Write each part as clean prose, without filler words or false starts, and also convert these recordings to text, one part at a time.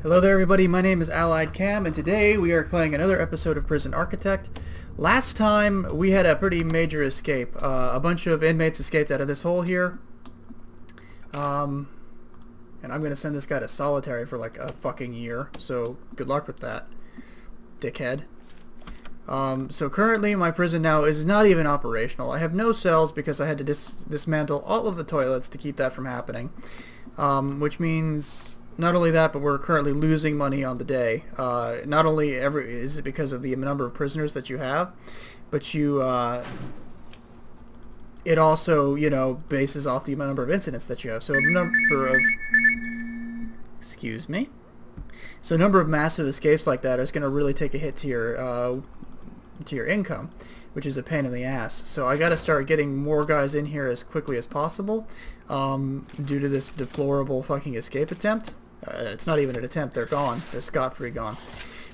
Hello there everybody, my name is Allied Cam, and today we are playing another episode of Prison Architect. Last time we had a pretty major escape. A bunch of inmates escaped out of this hole here. And I'm going to send this guy to solitary for like a fucking year, so good luck with that, dickhead. So currently my prison now is not even operational. I have no cells because I had to dismantle all of the toilets to keep that from happening. Which means not only that, but we're currently losing money on the day. Not only is it because of the number of prisoners that you have, but it also, bases off the number of incidents that you have. So a number of, excuse me. So a number of massive escapes like that is going to really take a hit to your income, which is a pain in the ass. So I got to start getting more guys in here as quickly as possible, due to this deplorable fucking escape attempt. It's not even an attempt, they're gone. They're scot-free gone.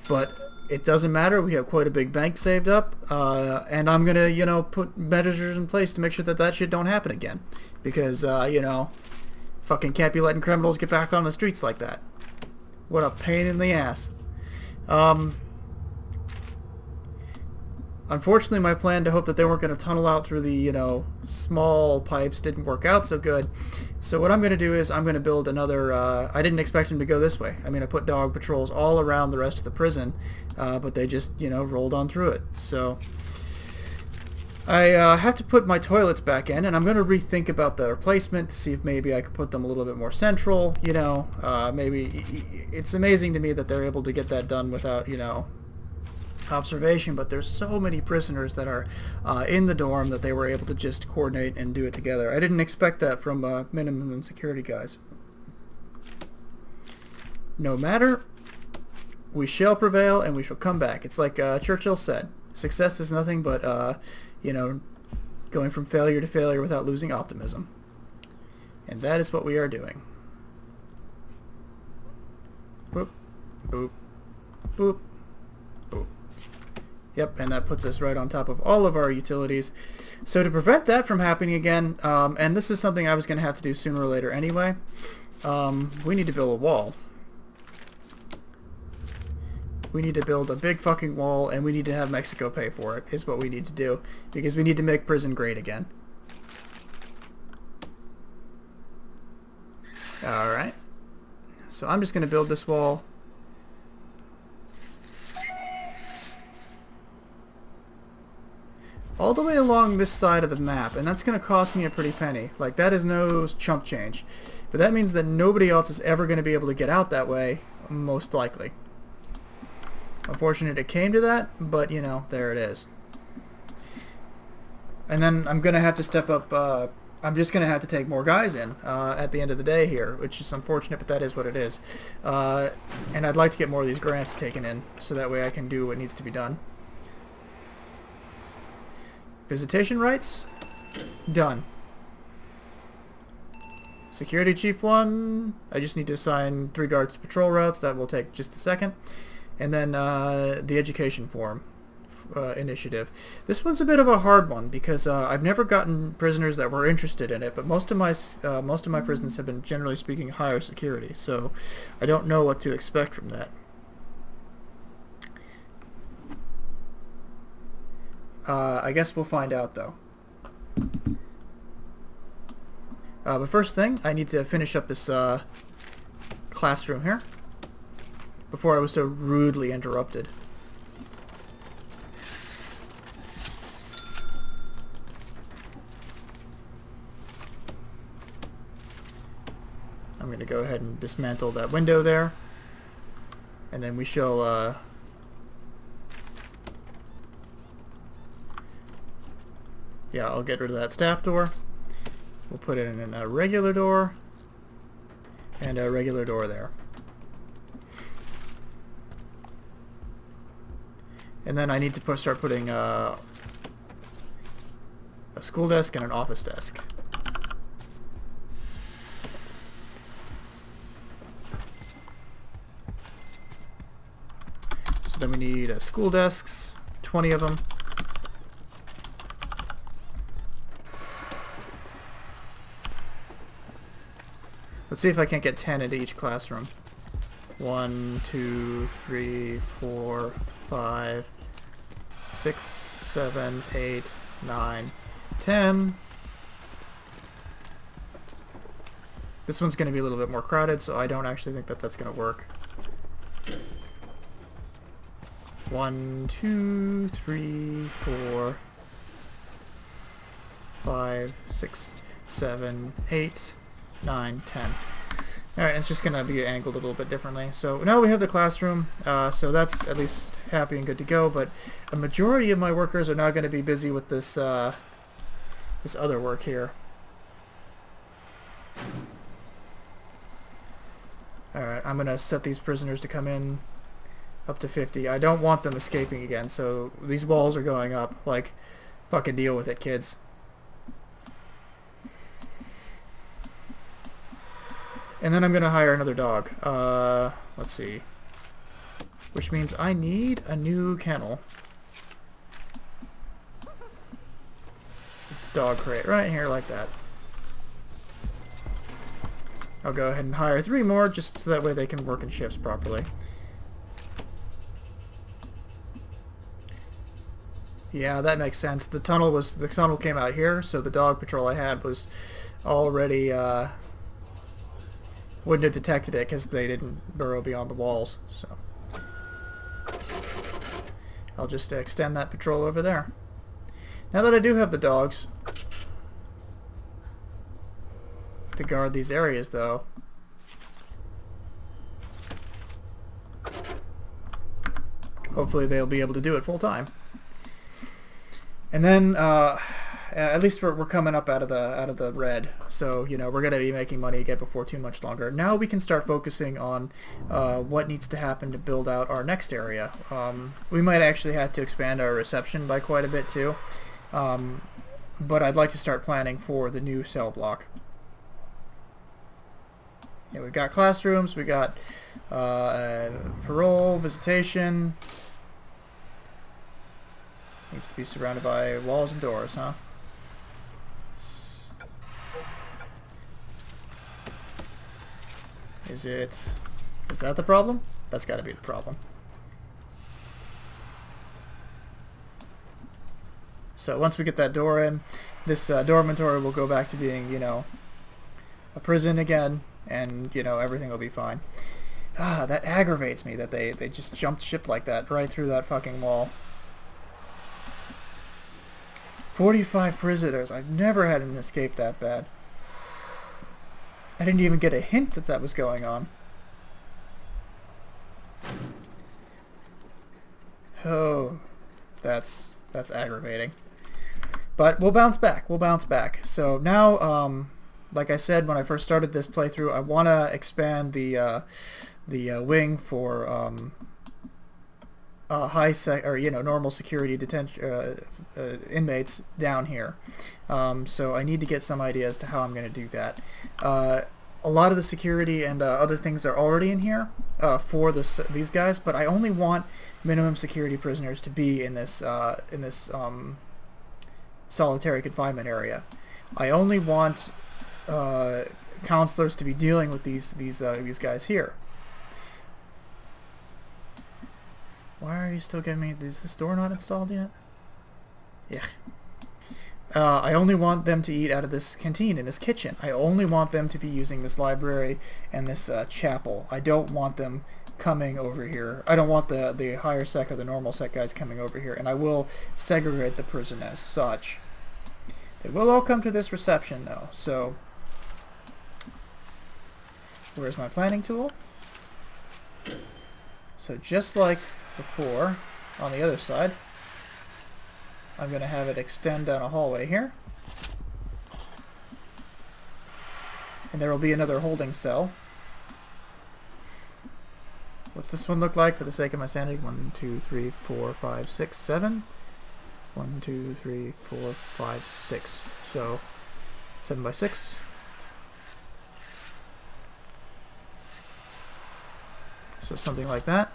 But it doesn't matter, we have quite a big bank saved up, and I'm gonna, put measures in place to make sure that that shit don't happen again. Because, fucking can't be letting criminals get back on the streets like that. What a pain in the ass. Unfortunately, my plan to hope that they weren't going to tunnel out through the, small pipes didn't work out so good. So what I'm going to do is I'm going to build another, I didn't expect them to go this way. I mean, I put dog patrols all around the rest of the prison, but they just, rolled on through it. So I have to put my toilets back in, and I'm going to rethink about the replacement to see if maybe I could put them a little bit more central, maybe. It's amazing to me that they're able to get that done without, observation, but there's so many prisoners that are in the dorm that they were able to just coordinate and do it together. I didn't expect that from minimum security guys. No matter, we shall prevail and we shall come back. It's like Churchill said, success is nothing but going from failure to failure without losing optimism. And that is what we are doing. Boop, boop, boop, boop. Yep, and that puts us right on top of all of our utilities. So to prevent that from happening again, and this is something I was going to have to do sooner or later anyway, we need to build a wall. We need to build a big fucking wall, and we need to have Mexico pay for it, is what we need to do, because we need to make prison great again. Alright. So I'm just going to build this wall. All the way along this side of the map, and that's going to cost me a pretty penny. Like, that is no chump change. But that means that nobody else is ever going to be able to get out that way, most likely. Unfortunate it came to that, but, there it is. And then I'm going to have to step up, I'm just going to have to take more guys in at the end of the day here, which is unfortunate, but that is what it is. And I'd like to get more of these grants taken in, so that way I can do what needs to be done. Visitation rights? Done. Security Chief 1. I just need to assign 3 guards to patrol routes. That will take just a second. And then the Education Forum initiative. This one's a bit of a hard one because I've never gotten prisoners that were interested in it, but most of my prisons have been, generally speaking, higher security. So I don't know what to expect from that. I guess we'll find out, though. But first thing, I need to finish up this classroom here before I was so rudely interrupted. I'm going to go ahead and dismantle that window there, and then we shall yeah, I'll get rid of that staff door. We'll put it in a regular door and a regular door there. And then I need to start putting a school desk and an office desk. So then we need school desks, 20 of them. Let's see if I can't get 10 into each classroom. 1, 2, 3, 4, 5, 6, 7, 8, 9, 10. This one's going to be a little bit more crowded, so I don't actually think that that's going to work. 1, 2, 3, 4, 5, 6, 7, 8, 9, 10. Alright, it's just going to be angled a little bit differently. So now we have the classroom, so that's at least happy and good to go, but a majority of my workers are now going to be busy with this, this other work here. Alright, I'm going to set these prisoners to come in up to 50. I don't want them escaping again, so these walls are going up. Like, fucking deal with it, kids. And then I'm going to hire another dog. Let's see. Which means I need a new kennel. Dog crate right here like that. I'll go ahead and hire 3 more just so that way they can work in shifts properly. Yeah, that makes sense. The tunnel came out here, so the dog patrol I had was already wouldn't have detected it because they didn't burrow beyond the walls. So I'll just extend that patrol over there. Now that I do have the dogs to guard these areas, though, hopefully they'll be able to do it full time. And then at least we're coming up out of the red, so you know we're gonna be making money again before too much longer. Now we can start focusing on what needs to happen to build out our next area. We might actually have to expand our reception by quite a bit too, but I'd like to start planning for the new cell block. Yeah, we've got classrooms, we got parole, visitation. Needs to be surrounded by walls and doors, huh? Is that the problem? That's got to be the problem. So once we get that door in, this dormitory will go back to being, you know, a prison again, and, you know, everything will be fine. Ah, that aggravates me that they just jumped ship like that right through that fucking wall. 45 prisoners. I've never had an escape that bad. I didn't even get a hint that that was going on. Oh, that's aggravating. But we'll bounce back. We'll bounce back. So now, like I said when I first started this playthrough, I want to expand the wing for normal security detention inmates down here. So I need to get some idea as to how I'm going to do that. A lot of the security and other things are already in here for these guys, but I only want minimum security prisoners to be in this solitary confinement area. I only want counselors to be dealing with these guys here. Why are you still giving me... Is this door not installed yet? Yeah. I only want them to eat out of this canteen in this kitchen. I only want them to be using this library and this chapel. I don't want them coming over here. I don't want the higher sec or the normal sec guys coming over here. And I will segregate the prison as such. They will all come to this reception though. So, where's my planning tool? So just like before, on the other side, I'm going to have it extend down a hallway here. And there will be another holding cell. What's this one look like for the sake of my sanity? 1, 2, 3, 4, 5, 6, 7. 1, 2, 3, 4, 5, 6. So 7 by 6. So something like that.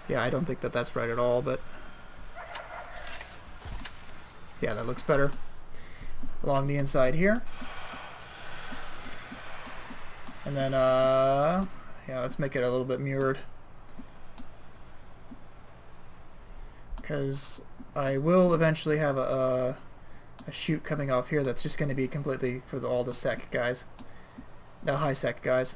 Yeah, I don't think that that's right at all, but yeah, that looks better. Along the inside here. And then, yeah, let's make it a little bit mirrored. Because I will eventually have a chute coming off here that's just going to be completely for all the sec guys. The high sec guys.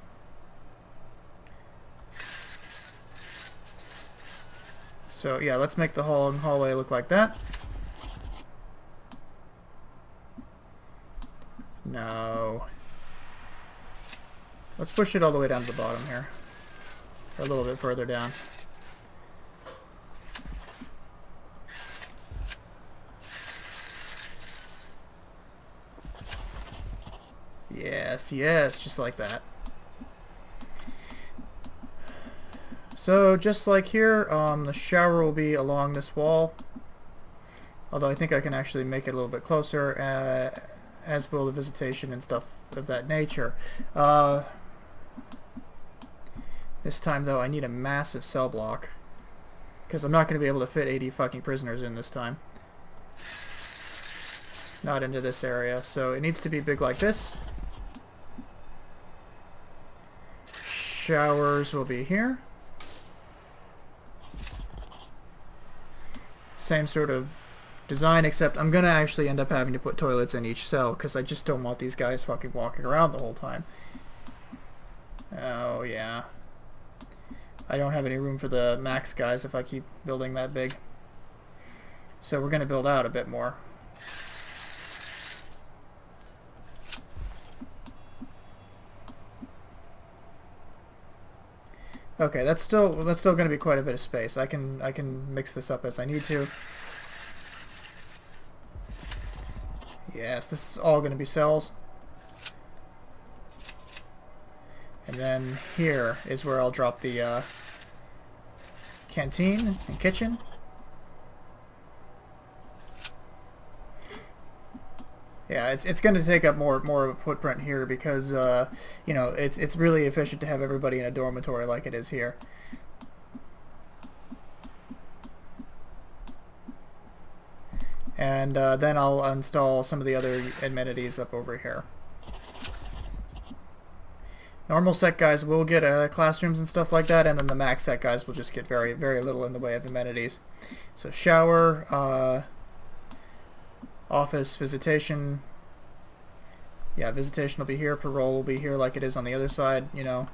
So yeah, let's make the hallway look like that. No. Let's push it all the way down to the bottom here. Or a little bit further down. Yes, yes, just like that. So just like here, the shower will be along this wall. Although I think I can actually make it a little bit closer, as will the visitation and stuff of that nature. This time though, I need a massive cell block, because I'm not going to be able to fit 80 fucking prisoners in this time. Not into this area, so it needs to be big like this. Showers will be here. Same sort of design, except I'm gonna actually end up having to put toilets in each cell because I just don't want these guys fucking walking around the whole time. Oh yeah. I don't have any room for the max guys if I keep building that big. So we're gonna build out a bit more. Okay, that's still going to be quite a bit of space. I can mix this up as I need to. Yes, this is all going to be cells. And then here is where I'll drop the canteen and kitchen. Yeah, it's going to take up more of a footprint here because you know, it's really efficient to have everybody in a dormitory like it is here. And then I'll install some of the other amenities up over here. Normal sec guys will get classrooms and stuff like that, and then the max sec guys will just get very little in the way of amenities. So shower. Office, visitation. Yeah, visitation will be here. Parole will be here like it is on the other side, you know.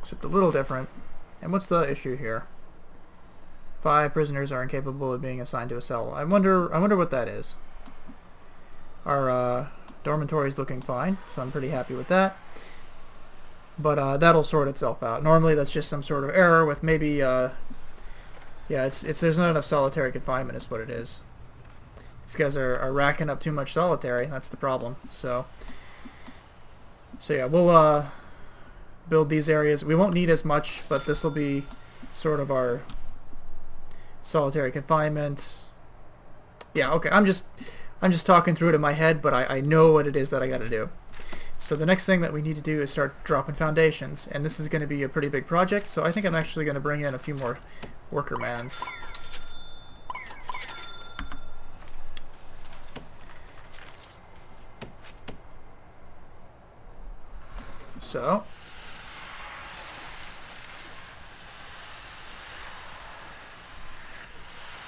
Except a little different. And what's the issue here? 5 prisoners are incapable of being assigned to a cell. I wonder what that is. Our dormitory is looking fine, so I'm pretty happy with that. But that'll sort itself out. Normally that's just some sort of error with maybe yeah, there's not enough solitary confinement is what it is. These guys are racking up too much solitary. That's the problem. So yeah, we'll build these areas. We won't need as much, but this will be sort of our solitary confinement. Yeah, okay. I'm just talking through it in my head, but I know what it is that I got to do. So the next thing that we need to do is start dropping foundations, and this is going to be a pretty big project. So I think I'm actually going to bring in a few more workermans. So,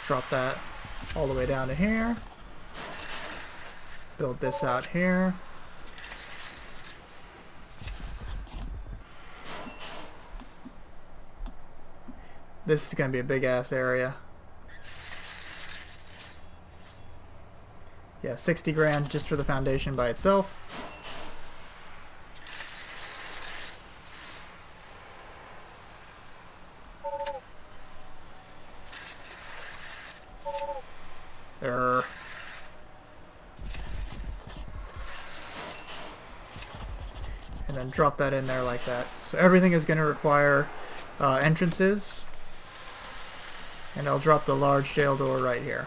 drop that all the way down to here. Build this out here. This is going to be a big ass area. Yeah, 60 grand just for the foundation by itself. And then drop that in there like that. So everything is going to require entrances. And I'll drop the large jail door right here.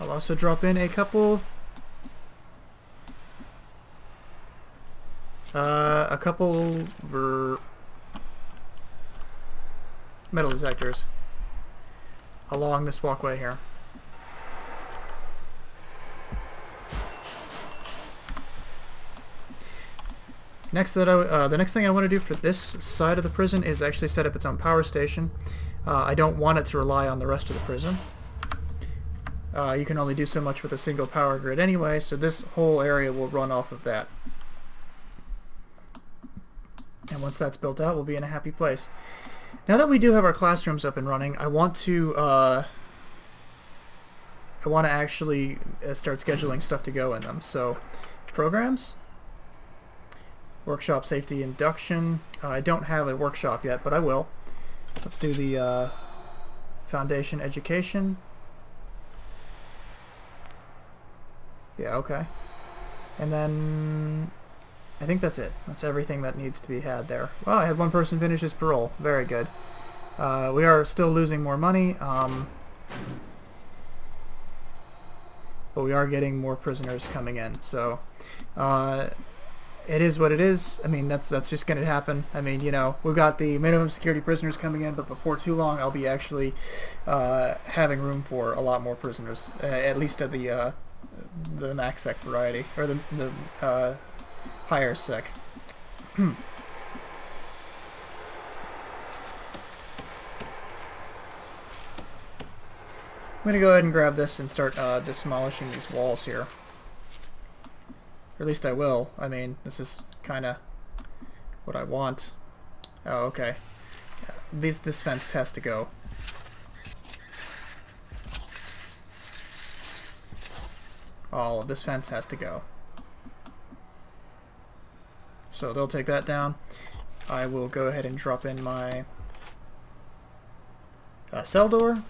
I'll also drop in a couple metal detectors along this walkway here. The next thing I want to do for this side of the prison is actually set up its own power station. I don't want it to rely on the rest of the prison. You can only do so much with a single power grid anyway, so this whole area will run off of that. And once that's built out, we'll be in a happy place. Now that we do have our classrooms up and running, I want to actually start scheduling stuff to go in them. So, programs, workshop safety induction. I don't have a workshop yet, but I will. Let's do the foundation education. Yeah, okay. And then I think that's it. That's everything that needs to be had there. Well, I had one person finish his parole. Very good. We are still losing more money, but we are getting more prisoners coming in. So it is what it is. I mean, that's just going to happen. I mean, you know, we've got the minimum security prisoners coming in, but before too long, I'll be actually having room for a lot more prisoners, at least at the max sec variety, or the higher sec. I'm going to go ahead and grab this and start demolishing these walls here. Or at least I will. I mean, this is kind of what I want. Oh, okay. Yeah, this fence has to go. All of this fence has to go. So they'll take that down. I will go ahead and drop in my cell door.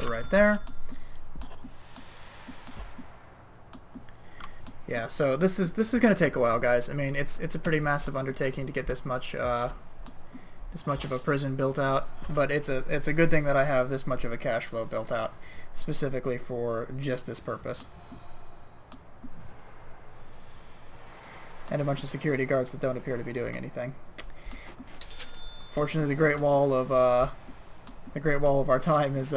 Right there. Yeah, so this is going to take a while, guys. I mean, it's a pretty massive undertaking to get this much of a prison built out, but it's a good thing that I have this much of a cash flow built out specifically for just this purpose. And a bunch of security guards that don't appear to be doing anything. Fortunately, the Great Wall of our time is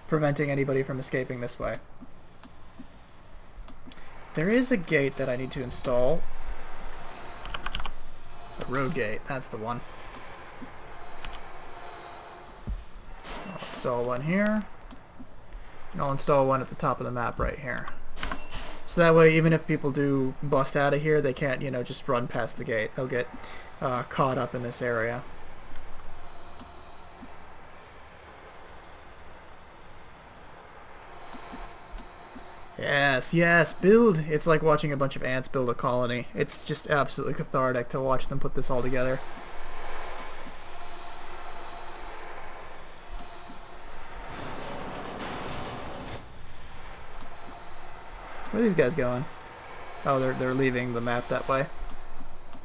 preventing anybody from escaping this way. There is a gate that I need to install. The road gate, that's the one. I'll install one here. And I'll install one at the top of the map right here. So that way, even if people do bust out of here, they can't, you know, just run past the gate. They'll get caught up in this area. Yes, yes, build! It's like watching a bunch of ants build a colony. It's just absolutely cathartic to watch them put this all together. Where are these guys going? Oh, they're leaving the map that way.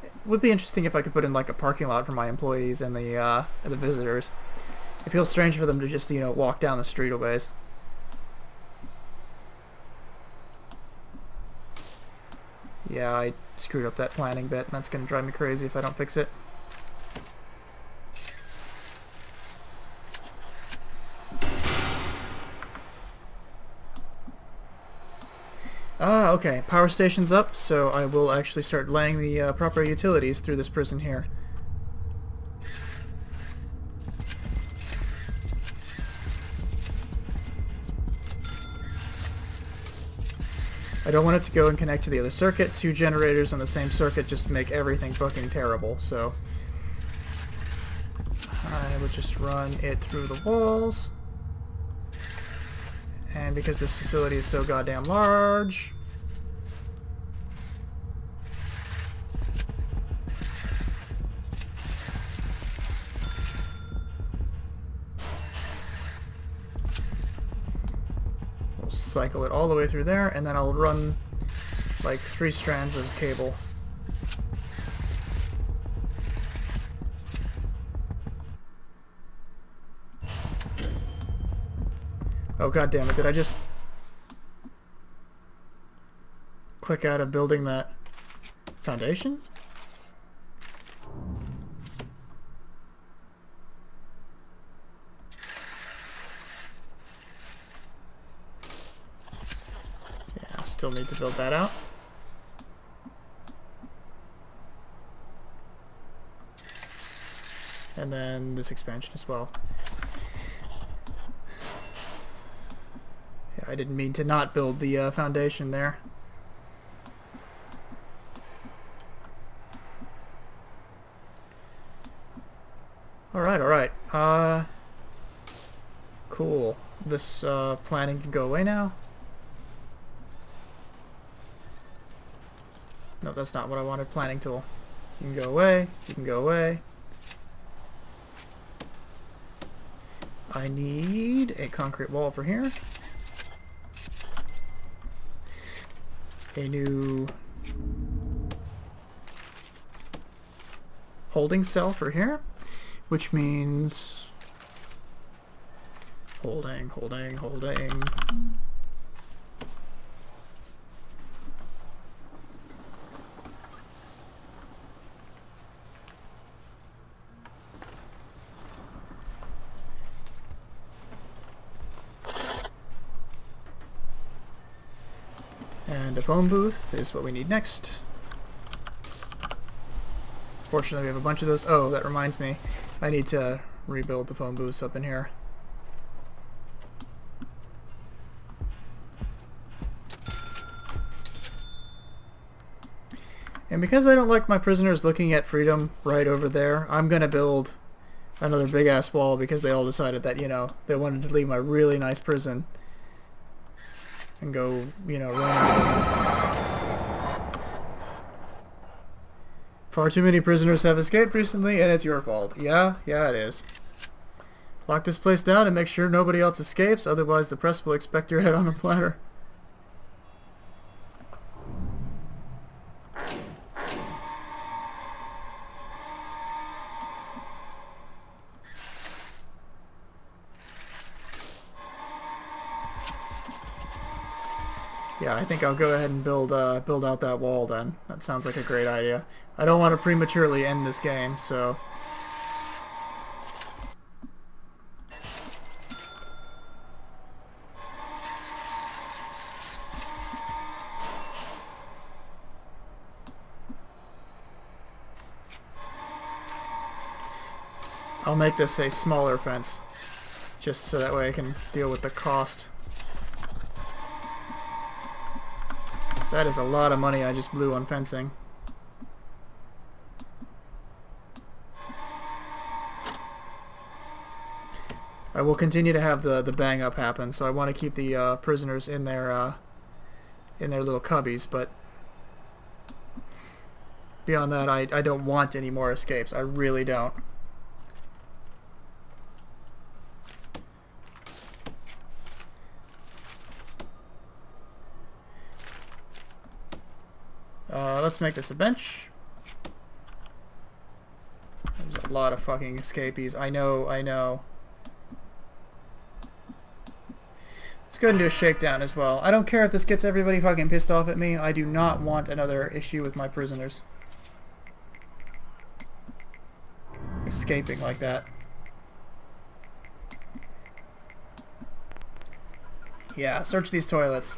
It would be interesting if I could put in like a parking lot for my employees and the visitors. It feels strange for them to just, you know, walk down the street a ways. Yeah, I screwed up that planning bit, and that's going to drive me crazy if I don't fix it. Ah, okay. Power station's up, so I will actually start laying the proper utilities through this prison here. I don't want it to go and connect to the other circuit. 2 generators on the same circuit just make everything fucking terrible, so I would just run it through the walls. And because this facility is so goddamn large, we'll cycle it all the way through there, and then I'll run like 3 strands of cable. Oh, god damn it, did I just click out of building that foundation? Yeah, I still need to build that out. and then this expansion as well. Yeah, I didn't mean to not build the foundation there. Alright, alright. Cool. This planning can go away now. No, that's not what I wanted. Planning tool. You can go away. You can go away. I need a concrete wall for here. A new holding cell for here, which means holding. And a phone booth is what we need next. Fortunately, we have a bunch of those. Oh, that reminds me. I need to rebuild the phone booths up in here. And because I don't like my prisoners looking at freedom right over there, I'm going to build another big-ass wall because they all decided that, you know, they wanted to leave my really nice prison and go, you know, run. Far too many prisoners have escaped recently, and it's your fault. Yeah, it is. Lock this place down and make sure nobody else escapes, otherwise the press will expect your head on a platter. Yeah, I think I'll go ahead and build out that wall then. That sounds like a great idea. I don't want to prematurely end this game, so... I'll make this a smaller fence, just so that way I can deal with the cost. So that is a lot of money I just blew on fencing. I will continue to have the bang up happen, so I want to keep the prisoners in their little cubbies, but beyond that I don't want any more escapes. I really don't. Let's make this a bench. There's a lot of fucking escapees. I know. Let's go ahead and do a shakedown as well. I don't care if this gets everybody fucking pissed off at me. I do not want another issue with my prisoners escaping like that. Yeah, search these toilets.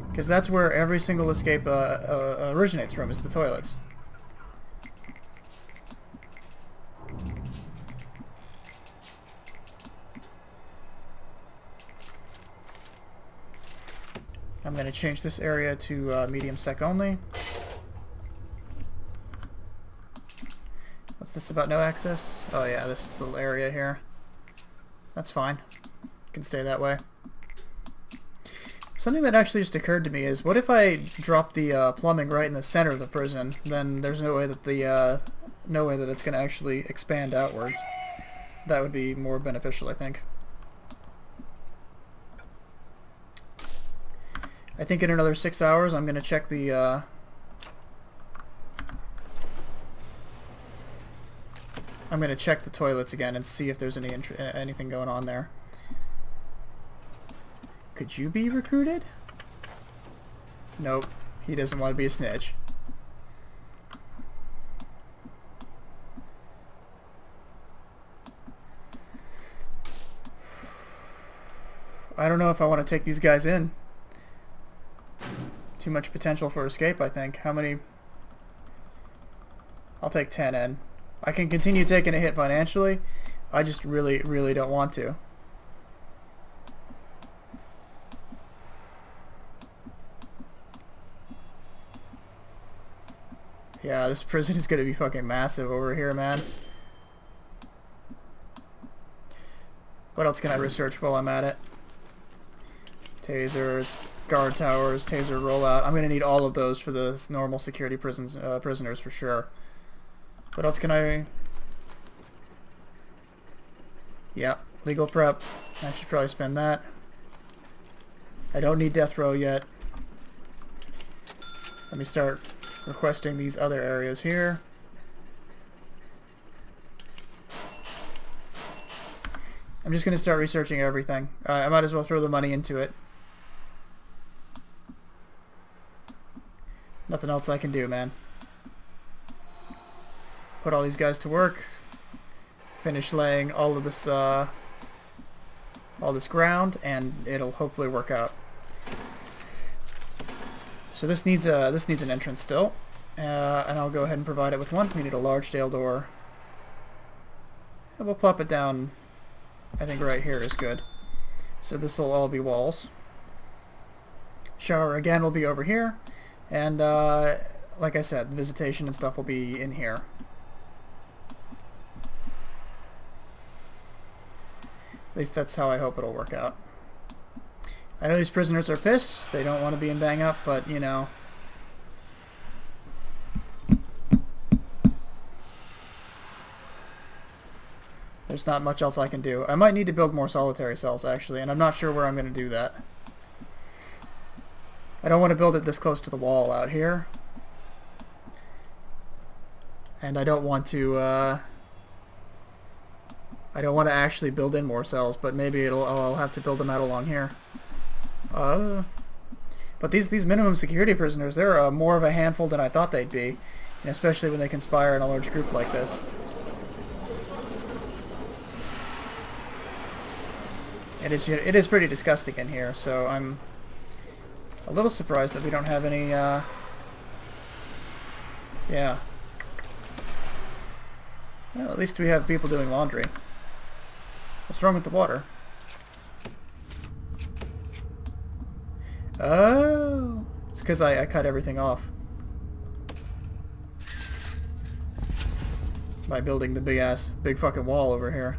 Because that's where every single escape originates from, is the toilets. I'm going to change this area to medium sec only. What's this about no access? Oh yeah, this little area here. That's fine. It can stay that way. Something that actually just occurred to me is, what if I drop the plumbing right in the center of the prison? Then there's no way that it's going to actually expand outwards. That would be more beneficial, I think. I think in another 6 hours I'm going to check the toilets again and see if there's anything going on there. Could you be recruited? Nope. He doesn't want to be a snitch. I don't know if I want to take these guys in. Too much potential for escape, I think. How many? I'll take 10 in. I can continue taking a hit financially. I just really, really don't want to. Yeah, this prison is gonna be fucking massive over here, man. What else can I research while I'm at it? Tasers, guard towers, taser rollout. I'm gonna need all of those for the normal security prisoners for sure. What else can I... Yeah, legal prep. I should probably spend that. I don't need death row yet. Let me start requesting these other areas here. I'm just going to start researching everything. I might as well throw the money into it. Nothing else I can do, man. Put all these guys to work. Finish laying all of this, all this ground, and it'll hopefully work out. So this needs an entrance still, and I'll go ahead and provide it with one. We need a large Dale door. And we'll plop it down. I think right here is good. So this will all be walls. Shower again will be over here, and like I said, visitation and stuff will be in here. At least that's how I hope it'll work out. I know these prisoners are pissed. They don't want to be in Bang Up, but, you know. There's not much else I can do. I might need to build more solitary cells, actually, and I'm not sure where I'm going to do that. I don't want to build it this close to the wall out here. And I don't want to, I don't want to actually build in more cells, but maybe I'll have to build them out along here. But these minimum security prisoners, they're more of a handful than I thought they'd be, and especially when they conspire in a large group like this. It is pretty disgusting in here, so I'm a little surprised that we don't have any, yeah. Well, at least we have people doing laundry. What's wrong with the water? Oh, it's because I cut everything off by building the big fucking wall over here.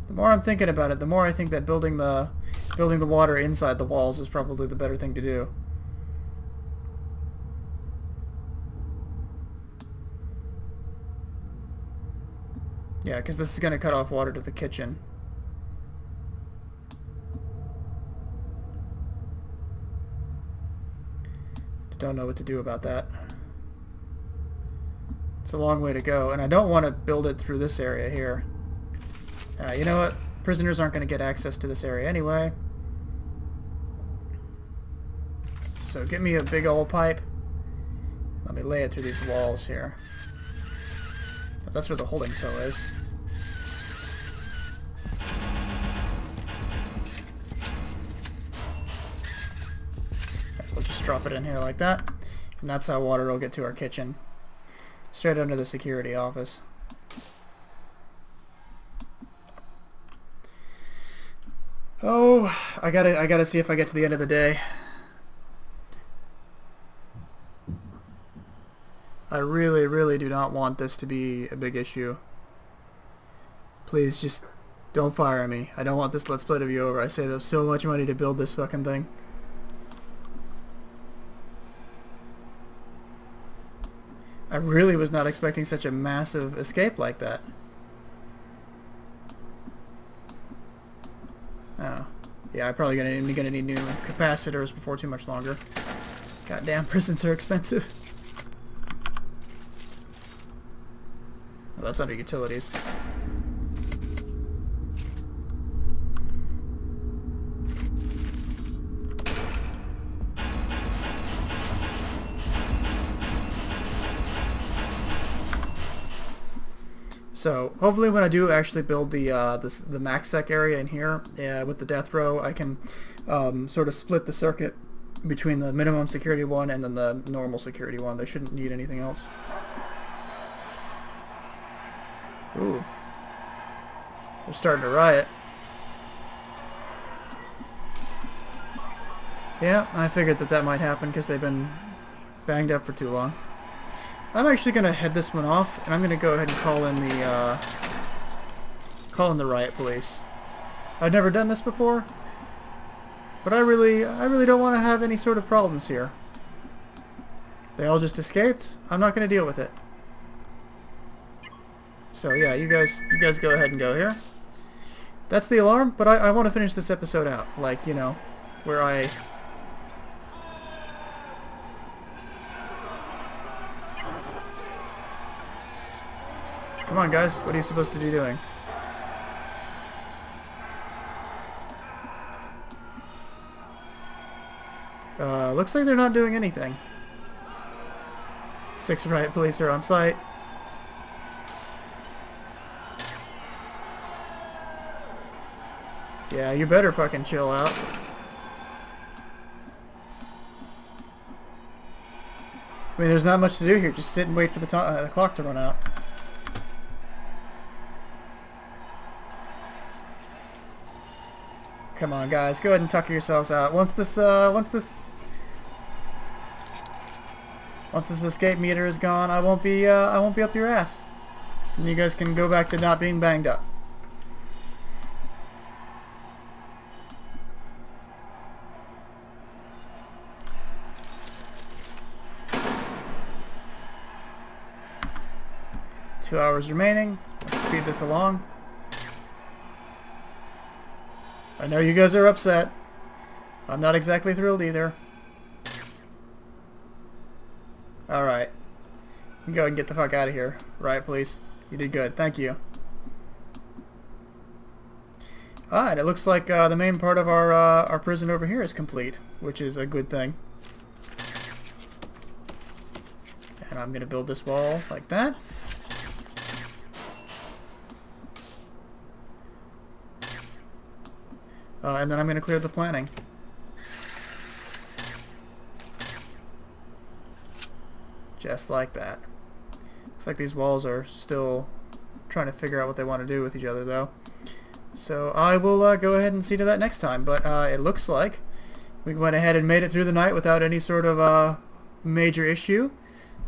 The more I'm thinking about it, the more I think that building the water inside the walls is probably the better thing to do. Yeah, because this is going to cut off water to the kitchen. Don't know what to do about that. It's a long way to go, and I don't want to build it through this area here. You know what? Prisoners aren't going to get access to this area anyway. So get me a big old pipe. Let me lay it through these walls here. That's where the holding cell is. We'll just drop it in here like that. And that's how water will get to our kitchen. Straight under the security office. Oh, I gotta see if I get to the end of the day. I really, really do not want this to be a big issue. Please just don't fire me. I don't want this Let's Play to be over. I saved up so much money to build this fucking thing. I really was not expecting such a massive escape like that. Oh. Yeah, I'm probably gonna need new capacitors before too much longer. Goddamn, prisons are expensive. Oh, that's under utilities. So hopefully when I do actually build the MaxSec area in here with the death row, I can sort of split the circuit between the minimum security one and then the normal security one. They shouldn't need anything else. Ooh. They're starting to riot. Yeah, I figured that might happen because they've been banged up for too long. I'm actually going to head this one off, and I'm going to go ahead and call in the riot police. I've never done this before, but I really don't want to have any sort of problems here. They all just escaped. I'm not going to deal with it. So yeah, you guys go ahead and go here. That's the alarm, but I want to finish this episode out, like, you know, where I... Come on, guys. What are you supposed to be doing? Looks like they're not doing anything. 6 riot police are on site. Yeah, you better fucking chill out. I mean, there's not much to do here. Just sit and wait for the clock to run out. Come on, guys, go ahead and tucker yourselves out. Once this escape meter is gone, I won't be up your ass, and you guys can go back to not being banged up. Two hours remaining. Let's speed this along. I know you guys are upset. I'm not exactly thrilled either. Alright. You can go and get the fuck out of here. Riot police. You did good. Thank you. Alright, it looks like the main part of our prison over here is complete, which is a good thing. And I'm going to build this wall like that. And then I'm going to clear the planning. Just like that. Looks like these walls are still trying to figure out what they want to do with each other, though. So I will go ahead and see to that next time. But it looks like we went ahead and made it through the night without any sort of major issue.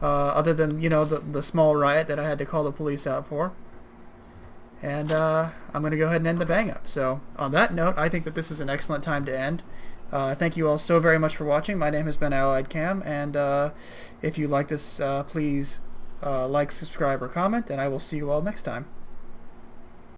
Other than, you know, the small riot that I had to call the police out for. And I'm going to go ahead and end the bang up. So on that note, I think that this is an excellent time to end. Thank you all so very much for watching. My name has been Allied Cam, and if you like this, please like, subscribe, or comment, and I will see you all next time.